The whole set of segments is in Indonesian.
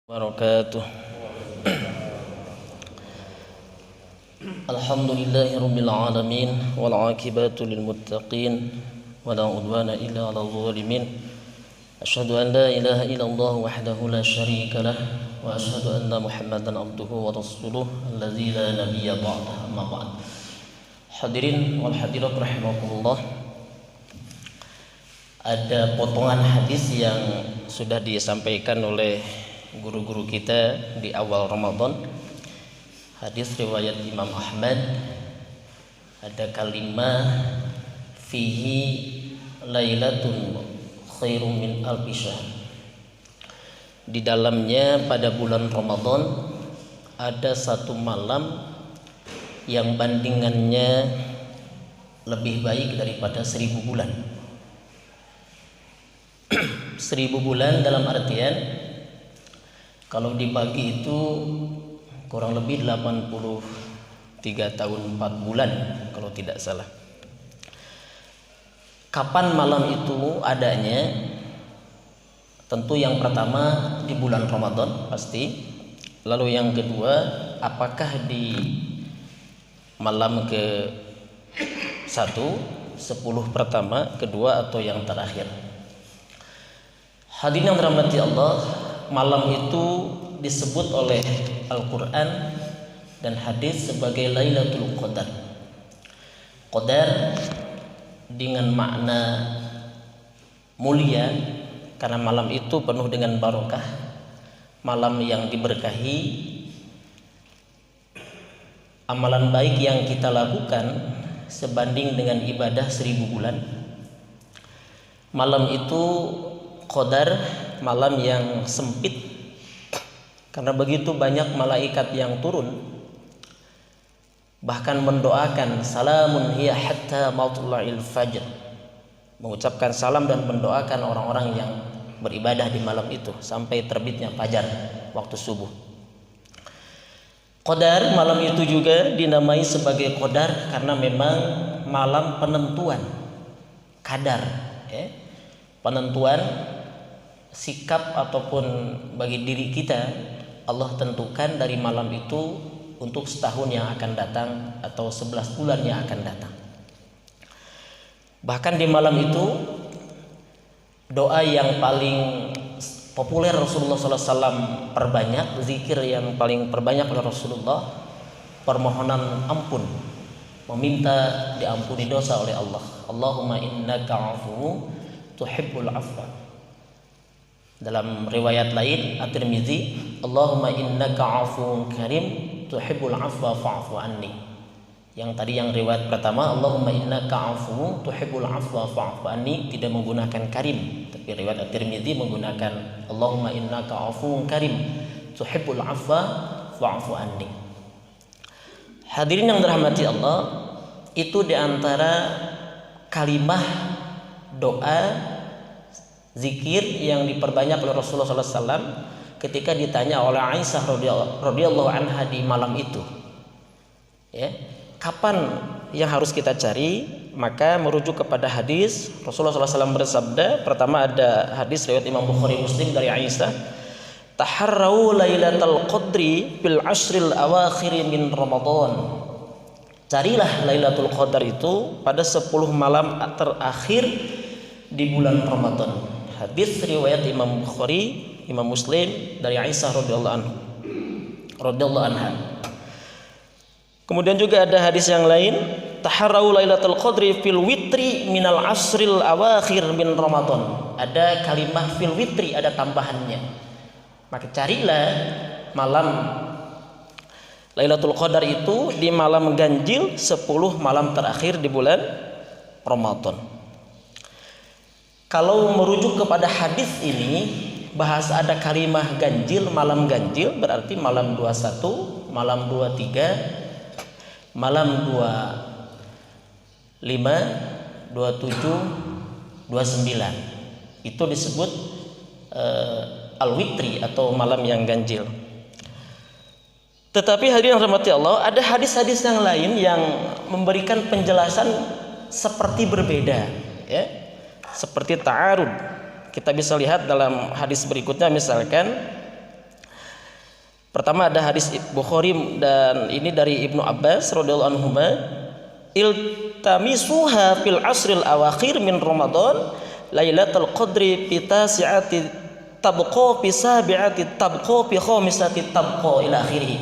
Wabarakatuh. Alhamdulillahirabbil alamin wal 'aqibatu lil muttaqin wala 'udwana illa 'alal zalimin. Asyhadu an la ilaha illallah wahdahu la syarika lah wa asyhadu anna Muhammadan abduhu wa rasuluh allazi la nabiyya ba'dahu amma ba'd. Hadirin wal hadirat rahimakumullah. Ada potongan hadis yang sudah disampaikan oleh guru-guru kita di awal Ramadan. Hadis riwayat Imam Ahmad, ada kalimat fihi lailatun khairum min alfi syahr. Di dalamnya pada bulan Ramadan ada satu malam yang bandingannya lebih baik daripada 1000 bulan. 1000 bulan dalam artian kalau dibagi itu kurang lebih 83 tahun 4 bulan kalau tidak salah. Kapan malam itu adanya? Tentu yang pertama di bulan Ramadan pasti. Lalu yang kedua, apakah di malam ke-1, 10 pertama, kedua atau yang terakhir? Hadirin yang dirahmati Allah, malam itu disebut oleh Al-Quran dan hadis sebagai Lailatul Qadar. Qadar dengan makna mulia karena malam itu penuh dengan barokah, malam yang diberkahi. Amalan baik yang kita lakukan sebanding dengan ibadah 1000 bulan. Malam itu Qadar, malam yang sempit karena begitu banyak malaikat yang turun, bahkan mendoakan salamun hiya hatta matla'il fajr, mengucapkan salam dan mendoakan orang-orang yang beribadah di malam itu sampai terbitnya fajar waktu subuh. Qadar, malam itu juga dinamai sebagai Qadar karena memang malam penentuan kadar, penentuan sikap ataupun bagi diri kita. Allah tentukan dari malam itu untuk setahun yang akan datang atau 11 bulan yang akan datang. Bahkan di malam itu doa yang paling populer Rasulullah SAW perbanyak, zikir yang paling perbanyak oleh Rasulullah, permohonan ampun, meminta diampuni dosa oleh Allah. Allahumma innaka afuwwun tuhibbul afwa. Dalam riwayat lain At-Tirmizi, Allahumma innaka afuwwun karim tuhibbul afwa fa'fu anni. Yang tadi yang riwayat pertama Allahumma innaka afuwwun tuhibbul afwa fa'fu anni tidak menggunakan karim, tapi riwayat At-Tirmizi menggunakan Allahumma innaka afuwwun karim tuhibbul afwa fa'fu anni. Hadirin yang dirahmati Allah, itu diantara kalimah doa zikir yang diperbanyak oleh Rasulullah SAW ketika ditanya oleh Aisyah radhiyallahu anha di malam itu. Kapan yang harus kita cari? Maka merujuk kepada hadis Rasulullah SAW bersabda. Pertama ada hadis riwayat Imam Bukhari Muslim dari Aisyah, taharrau lailatul qadri fil ashril awakhir min Ramadan. Carilah Lailatul Qadar itu pada 10 malam terakhir di bulan Ramadan. Hadis riwayat Imam Bukhari, Imam Muslim dari Aisyah radhiyallahu anha. Kemudian juga ada hadis yang lain, taharrau lailatul qadri fil witri minal asril awakhir min Ramadan. Ada kalimah fil witri, ada tambahannya. Maka carilah malam Lailatul Qadar itu di malam ganjil 10 malam terakhir di bulan Ramadan. Kalau merujuk kepada hadis ini, bahas ada kalimah ganjil, malam ganjil, berarti malam 21, malam 23, malam 25, 27, 29. Itu disebut al-witri atau malam yang ganjil. Tetapi hadirin yang dirahmati Allah, ada hadis-hadis yang lain yang memberikan penjelasan seperti berbeda, seperti ta'arud. Kita bisa lihat dalam hadis berikutnya, misalkan Pertama ada hadis Bukhari dan ini dari Ibnu Abbas radhiyallahu anhu, iltamisuha fil asril awakhir min Ramadan lailatul qadri fi tasi'ati tabqa fi sabi'ati tabqa fi khamisati tabqa ila akhirih.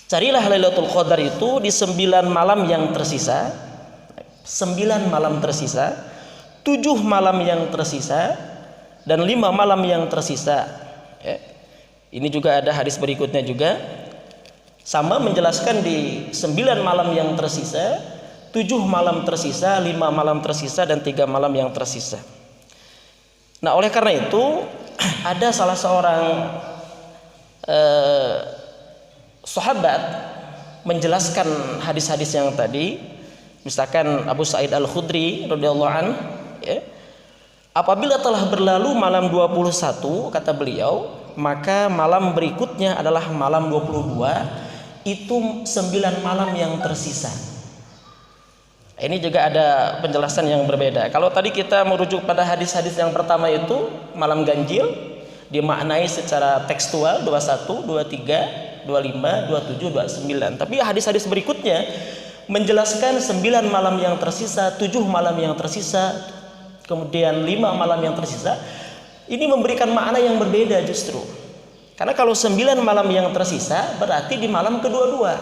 Carilah Lailatul Qadar itu di 9 malam yang tersisa, 9 malam tersisa, 7 malam yang tersisa, dan 5 malam yang tersisa. Ini juga ada hadis berikutnya juga sama menjelaskan di 9 malam yang tersisa, 7 malam tersisa, 5 malam tersisa, dan 3 malam yang tersisa. Nah, oleh karena itu ada salah seorang sahabat menjelaskan hadis-hadis yang tadi, misalkan Abu Sa'id Al-Khudri radhiyallahu anhu, apabila telah berlalu malam 21, kata beliau, maka malam berikutnya adalah malam 22, itu 9 malam yang tersisa. Ini juga ada penjelasan yang berbeda. Kalau tadi kita merujuk pada hadis-hadis yang pertama itu malam ganjil, dimaknai secara tekstual 21, 23, 25, 27, 29. Tapi hadis-hadis berikutnya menjelaskan 9 malam yang tersisa, 7 malam yang tersisa, kemudian 5 malam yang tersisa. Ini memberikan makna yang berbeda justru. Karena kalau 9 malam yang tersisa berarti di malam kedua-dua.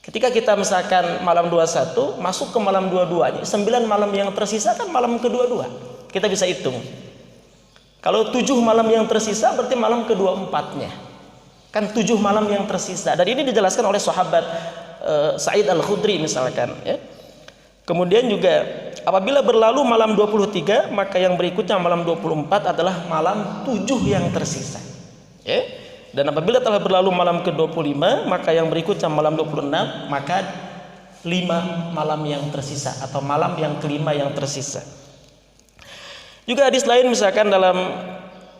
Ketika kita misalkan malam 21 masuk ke malam 22, 9 malam yang tersisa kan malam kedua-dua. Kita bisa hitung. Kalau 7 malam yang tersisa berarti malam kedua-empatnya. Kan 7 malam yang tersisa. Dan ini dijelaskan oleh sahabat Sa'id Al-Khudri misalkan, Kemudian juga apabila berlalu malam 23, maka yang berikutnya malam 24 adalah malam 7 yang tersisa. Dan apabila telah berlalu malam ke-25, maka yang berikutnya malam 26, maka 5 malam yang tersisa atau malam yang kelima yang tersisa. Juga hadis lain misalkan dalam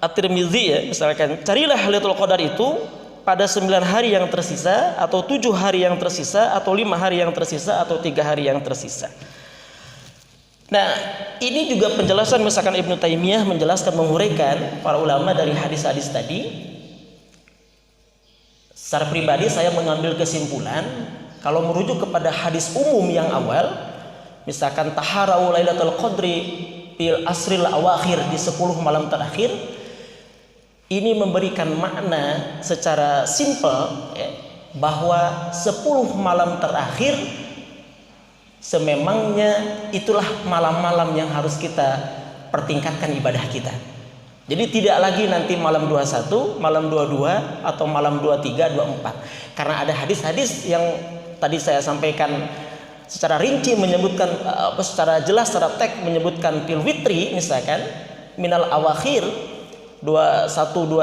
At-Tirmidzi, misalkan carilah Lailatul Qadar itu pada 9 hari yang tersisa, atau 7 hari yang tersisa, atau 5 hari yang tersisa, atau 3 hari yang tersisa. Nah, ini juga penjelasan misalkan Ibnu Taimiyah menjelaskan, menguraikan para ulama dari hadis-hadis tadi. Secara pribadi saya mengambil kesimpulan, kalau merujuk kepada hadis umum yang awal, misalkan taharau Lailatul Qadri fil asril awakhir, di 10 malam terakhir, ini memberikan makna secara simpel, bahwa 10 malam terakhir sememangnya itulah malam-malam yang harus kita pertingkatkan ibadah kita. Jadi tidak lagi nanti malam 21, malam 22, atau malam 23, 24. Karena ada hadis-hadis yang tadi saya sampaikan secara rinci menyebutkan, secara jelas, secara teks menyebutkan fil witri, misalkan minal awakhir 21,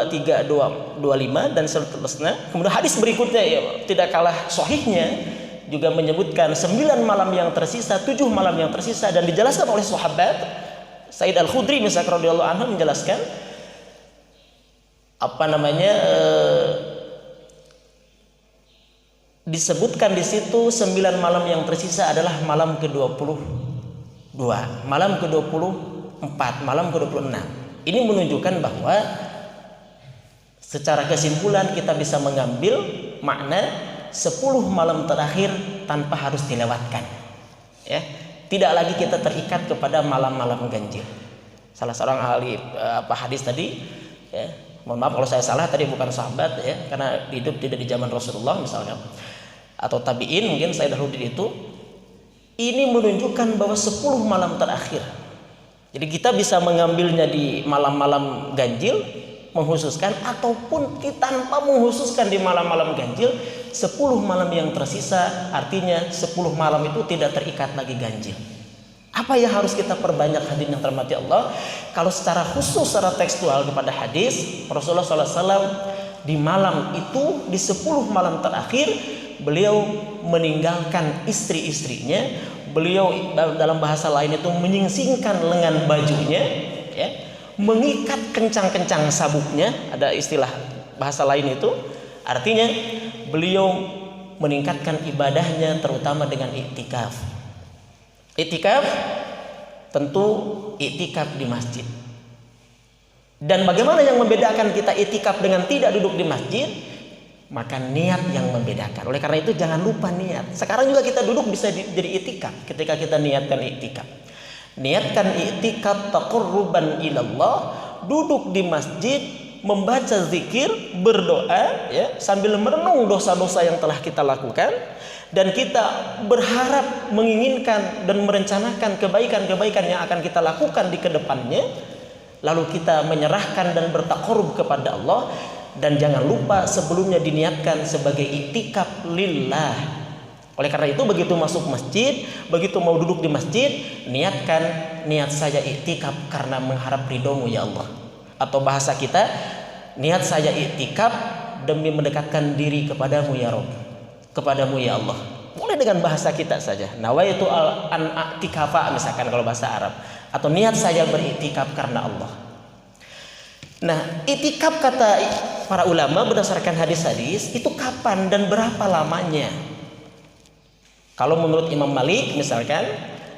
23, 25 dan seterusnya. Kemudian hadis berikutnya tidak kalah sahihnya juga menyebutkan 9 malam yang tersisa, 7 malam yang tersisa, dan dijelaskan oleh sahabat Sa'id Al-Khudri misalkan radhiyallahu anhu menjelaskan disebutkan di situ 9 malam yang tersisa adalah malam ke-22, malam ke-24, malam ke-26. Ini menunjukkan bahwa secara kesimpulan kita bisa mengambil makna 10 malam terakhir tanpa harus dilewatkan. Tidak lagi kita terikat kepada malam-malam ganjil. Salah seorang ahli hadis tadi, mohon maaf kalau saya salah tadi, bukan sahabat karena hidup tidak di zaman Rasulullah misalnya, atau tabi'in mungkin, saya dahulu itu. Ini menunjukkan bahwa 10 malam terakhir. Jadi kita bisa mengambilnya di malam-malam ganjil, menghususkan, ataupun kita tanpa menghususkan di malam-malam ganjil, 10 malam yang tersisa, artinya 10 malam itu tidak terikat lagi ganjil. Apa yang harus kita perbanyak hadirin yang terhormati Allah? Kalau secara khusus, secara tekstual kepada hadis, Rasulullah SAW di malam itu, di 10 malam terakhir, beliau meninggalkan istri-istrinya. Beliau dalam bahasa lain itu menyingsingkan lengan bajunya, mengikat kencang-kencang sabuknya, ada istilah bahasa lain itu. Artinya beliau meningkatkan ibadahnya terutama dengan iktikaf. Iktikaf tentu iktikaf di masjid. Dan bagaimana yang membedakan kita itikaf dengan tidak duduk di masjid? Maka niat yang membedakan. Oleh karena itu jangan lupa niat. Sekarang juga kita duduk bisa jadi itikaf ketika kita niatkan itikaf. Niatkan itikaf taqarruban ilallah, duduk di masjid membaca zikir, berdoa ya, sambil merenung dosa-dosa yang telah kita lakukan, dan kita berharap, menginginkan dan merencanakan kebaikan-kebaikan yang akan kita lakukan di kedepannya. Lalu kita menyerahkan dan bertaqarrub kepada Allah. Dan jangan lupa sebelumnya diniatkan sebagai iktikaf lillah. Oleh karena itu begitu masuk masjid, begitu mau duduk di masjid, niatkan, niat saya iktikaf karena mengharap ridhomu ya Allah. Atau bahasa kita, niat saya iktikaf demi mendekatkan diri kepadamu ya Rabb, kepadamu ya Allah. Boleh dengan bahasa kita saja, nawaitu an i'tikafa misalkan kalau bahasa Arab, atau niat saya beriktikaf karena Allah. Nah, itikaf kata para ulama berdasarkan hadis-hadis itu kapan dan berapa lamanya? Kalau menurut Imam Malik misalkan,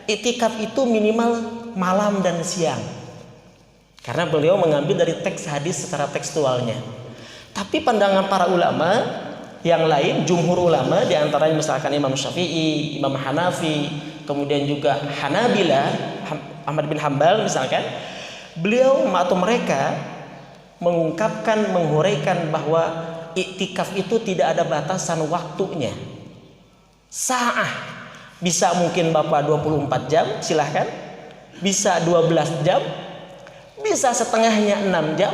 itikaf itu minimal malam dan siang. Karena beliau mengambil dari teks hadis secara tekstualnya. Tapi pandangan para ulama yang lain, jumhur ulama diantaranya misalkan Imam Syafi'i, Imam Hanafi, kemudian juga Hanabilah, Ahmad bin Hambal misalkan, beliau atau mereka mengungkapkan, menghuraikan bahwa iktikaf itu tidak ada batasan waktunya. Sa'ah, bisa mungkin Bapak 24 jam, silahkan. Bisa 12 jam, bisa setengahnya 6 jam,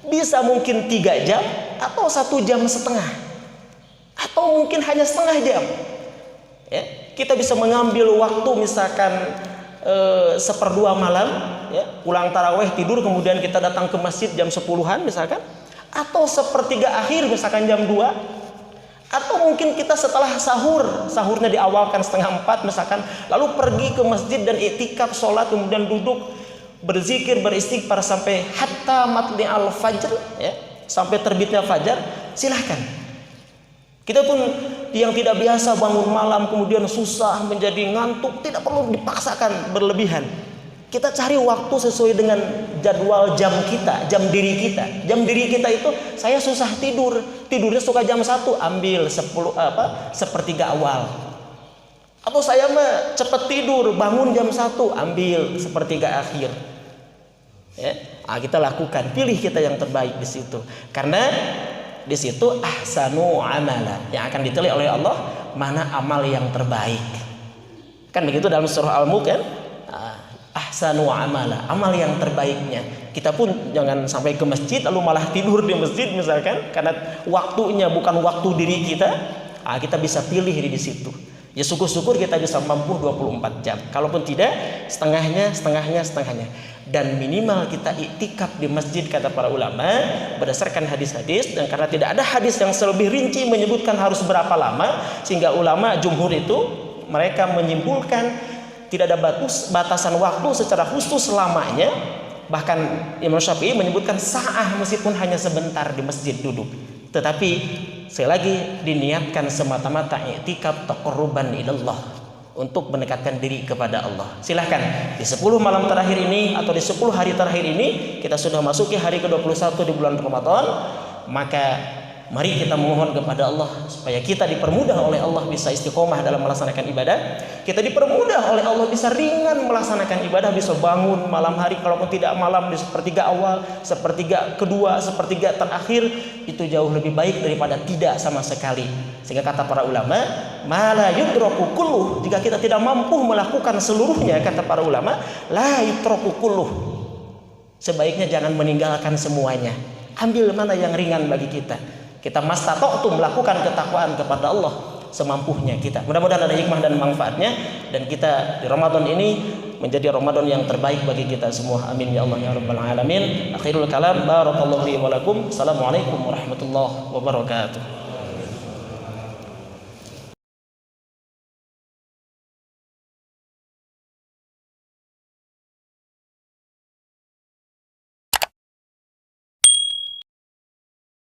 bisa mungkin 3 jam, atau 1 jam setengah, atau mungkin hanya setengah jam ya. Kita bisa mengambil waktu misalkan 1/2 malam ya, pulang taraweh tidur, kemudian kita datang ke masjid jam 10-an misalkan, atau 1/3 akhir misalkan jam 2, atau mungkin kita setelah sahurnya diawalkan 3:30 misalkan, lalu pergi ke masjid dan iktikaf sholat, kemudian duduk berzikir beristighfar sampai hatta matli'al fajr ya, sampai terbitnya fajar, silahkan. Kita pun yang tidak biasa bangun malam kemudian susah menjadi ngantuk, tidak perlu dipaksakan berlebihan. Kita cari waktu sesuai dengan jadwal jam kita, jam diri kita. Jam diri kita itu, saya susah tidurnya suka jam 1, ambil 1/3 awal. Atau saya mah cepat tidur, bangun jam 1, ambil 1/3 akhir. Ya, kita lakukan, pilih kita yang terbaik di situ. Karena di situ ahsanu amala, yang akan diteliti oleh Allah mana amal yang terbaik. Kan begitu dalam surah Al-Mulk kan? Ahsanu amala, amal yang terbaiknya. Kita pun jangan sampai ke masjid lalu malah tidur di masjid misalkan, karena waktunya bukan waktu diri kita. Kita bisa pilih di situ. Ya syukur-syukur kita bisa mampu 24 jam. Kalaupun tidak, setengahnya. Dan minimal kita iktikaf di masjid kata para ulama berdasarkan hadis-hadis, dan karena tidak ada hadis yang lebih rinci menyebutkan harus berapa lama, sehingga ulama jumhur itu mereka menyimpulkan tidak ada batasan waktu secara khusus lamanya. Bahkan Imam Syafi'i menyebutkan sa'ah meskipun hanya sebentar di masjid duduk. Tetapi sekali lagi diniatkan semata-mata i'tikaf taqarruban ilallah, untuk mendekatkan diri kepada Allah. Silahkan di 10 malam terakhir ini atau di 10 hari terakhir ini, kita sudah masuki hari ke-21 di bulan Ramadan, maka mari kita memohon kepada Allah supaya kita dipermudah oleh Allah bisa istiqomah dalam melaksanakan ibadah. Kita dipermudah oleh Allah bisa ringan melaksanakan ibadah, bisa bangun malam hari, kalaupun tidak malam di 1/3 awal, 1/3 kedua, 1/3 terakhir, itu jauh lebih baik daripada tidak sama sekali. Sehingga kata para ulama, mala yudraku kulluh, jika kita tidak mampu melakukan seluruhnya, kata para ulama, la yutraku kulluh, sebaiknya jangan meninggalkan semuanya. Ambil mana yang ringan bagi kita. Kita mastata'tu melakukan ketakwaan kepada Allah semampunya kita. Mudah-mudahan ada hikmah dan manfaatnya, dan kita di Ramadan ini menjadi Ramadan yang terbaik bagi kita semua. Amin ya Allah ya rabbal alamin. Akhirul kalam, barakallahu li wa lakum. Assalamualaikum warahmatullahi wabarakatuh.